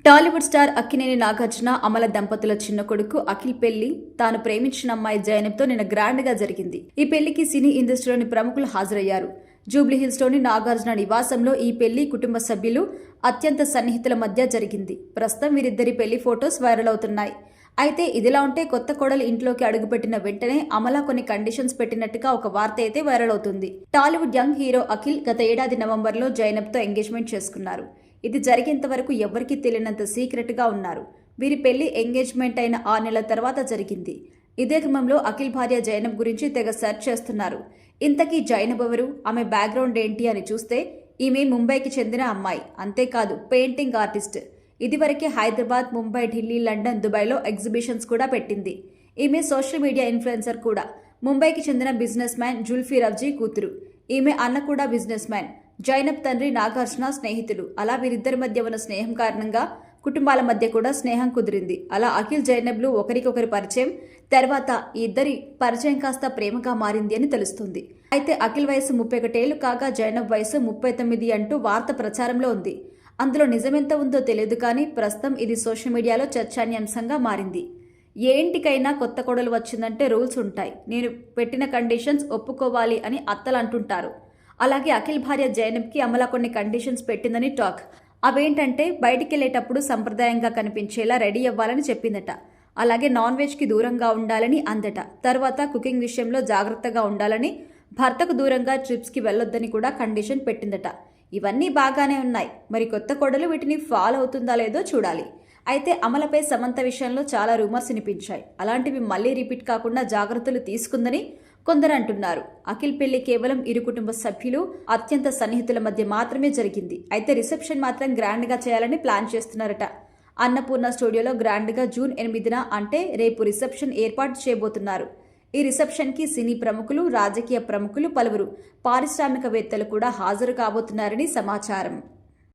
Tollywood star Akkineni Nagarjuna Amala దంపతుల చిన్న కొడుకు అఖిల్ పెళ్లి తాను ప్రేమించిన అమ్మాయి జైనబ్తో నిన్న గ్రాండ్ గా జరిగింది. ఈ పెళ్లికి సినీ ఇండస్ట్రీలోని ప్రముఖులు హాజరయ్యారు. జూబ్లీహిల్స్ లోని నాగార్జున నివాసంలో ఈ పెళ్లి కుటుంబ సభ్యులు అత్యంత సన్నిహితుల మధ్య జరిగింది. ప్రస్తుతం వీరిద్దరి పెళ్లి ఫోటోస్ వైరల్ అవుతున్నాయి. అయితే ఇదిలా ఉంటే కొత్త కోడలు ఇంట్లోకి అడుగుపెట్టిన వెంటనే అమల కొన్ని కండిషన్స్ పెట్టినట్టుగా ఒక వార్త అయితే వైరల్ అవుతుంది. టాలీవుడ్ యంగ్ హీరో అఖిల్ గత ఏడాది నవంబర్లో జైనబ్తో ఎంగేజ్మెంట్ చేసుకున్నారు. ఇది జరిగేంత వరకు ఎవరికీ తెలియనంత సీక్రెట్ గా ఉన్నారు. వీరి పెళ్లి ఎంగేజ్మెంట్ అయిన 6 నెలల తర్వాత జరిగింది. ఇదే క్రమంలో అఖిల్ భార్య జైనబ్ గురించి తెగ సెర్చ్ చేస్తున్నారు. ఇంతకీ జైనబ్ ఎవరు, ఆమె బ్యాక్గ్రౌండ్ ఏంటి అని చూస్తే ఈమె ముంబైకి చెందిన అమ్మాయి. అంతేకాదు పెయింటింగ్ ఆర్టిస్ట్. ఇదివరకే హైదరాబాద్, ముంబై, ఢిల్లీ, లండన్, దుబాయ్లో ఎగ్జిబిషన్స్ కూడా పెట్టింది. ఈమె సోషల్ మీడియా ఇన్ఫ్లుయెన్సర్ కూడా. ముంబైకి చెందిన బిజినెస్ మ్యాన్ జుల్ఫీ రవ్జీ కూతురు. ఈమె అన్న కూడా బిజినెస్ మ్యాన్. జైనబ్ తండ్రి నాగార్జున స్నేహితులు. అలా వీరిద్దరి మధ్య ఉన్న స్నేహం కారణంగా కుటుంబాల మధ్య కూడా స్నేహం కుదిరింది. అలా అఖిల్ జైనబ్లు ఒకరికొకరి పరిచయం తర్వాత ఈ ఇద్దరి పరిచయం కాస్త ప్రేమగా మారింది అని తెలుస్తుంది. అయితే అఖిల్ వయసు 31 ఏళ్లు కాగా జైనబ్ వయసు 39 అంటూ వార్త ప్రచారంలో ఉంది. అందులో నిజమెంత ఉందో తెలియదు కానీ ప్రస్తుతం ఇది సోషల్ మీడియాలో చర్చానీయాంశంగా మారింది. ఏ ఇంటికైనా కొత్త కోడలు వచ్చిందంటే రూల్స్ ఉంటాయి. నేను పెట్టిన కండిషన్స్ ఒప్పుకోవాలి అని అత్తలు అంటుంటారు. అలాగే అఖిల్ భార్య జైనబ్కి అమల కొన్ని కండిషన్స్ పెట్టిందని టాక్. అవేంటంటే బయటికి వెళ్లేటప్పుడు సంప్రదాయంగా కనిపించేలా రెడీ అవ్వాలని చెప్పిందట. అలాగే నాన్ వెజ్కి దూరంగా ఉండాలని అందట. తర్వాత కుకింగ్ విషయంలో జాగ్రత్తగా ఉండాలని, భర్తకు దూరంగా ట్రిప్స్కి వెళ్లొద్దని కూడా కండిషన్ పెట్టిందట. ఇవన్నీ బాగానే ఉన్నాయి. మరి కొత్త కోడలు వీటిని ఫాలో అవుతుందా లేదో చూడాలి. అయితే అమలపై సమంత విషయంలో చాలా రూమర్స్ వినిపించాయి. అలాంటివి మళ్లీ రిపీట్ కాకుండా జాగ్రత్తలు తీసుకుందని కొందరు అంటున్నారు. అఖిల్ పెళ్లి కేవలం ఇరు కుటుంబ సభ్యులు అత్యంత సన్నిహితుల మధ్య మాత్రమే జరిగింది. అయితే రిసెప్షన్ మాత్రం గ్రాండ్ గా చేయాలని ప్లాన్ చేస్తున్నారట. అన్నపూర్ణ స్టూడియోలో గ్రాండ్ గా జూన్ 8న అంటే రేపు రిసెప్షన్ ఏర్పాటు చేయబోతున్నారు. ఈ రిసెప్షన్ కి సినీ ప్రముఖులు, రాజకీయ ప్రముఖులు, పలువురు పారిశ్రామికవేత్తలు కూడా హాజరు కాబోతున్నారని సమాచారం.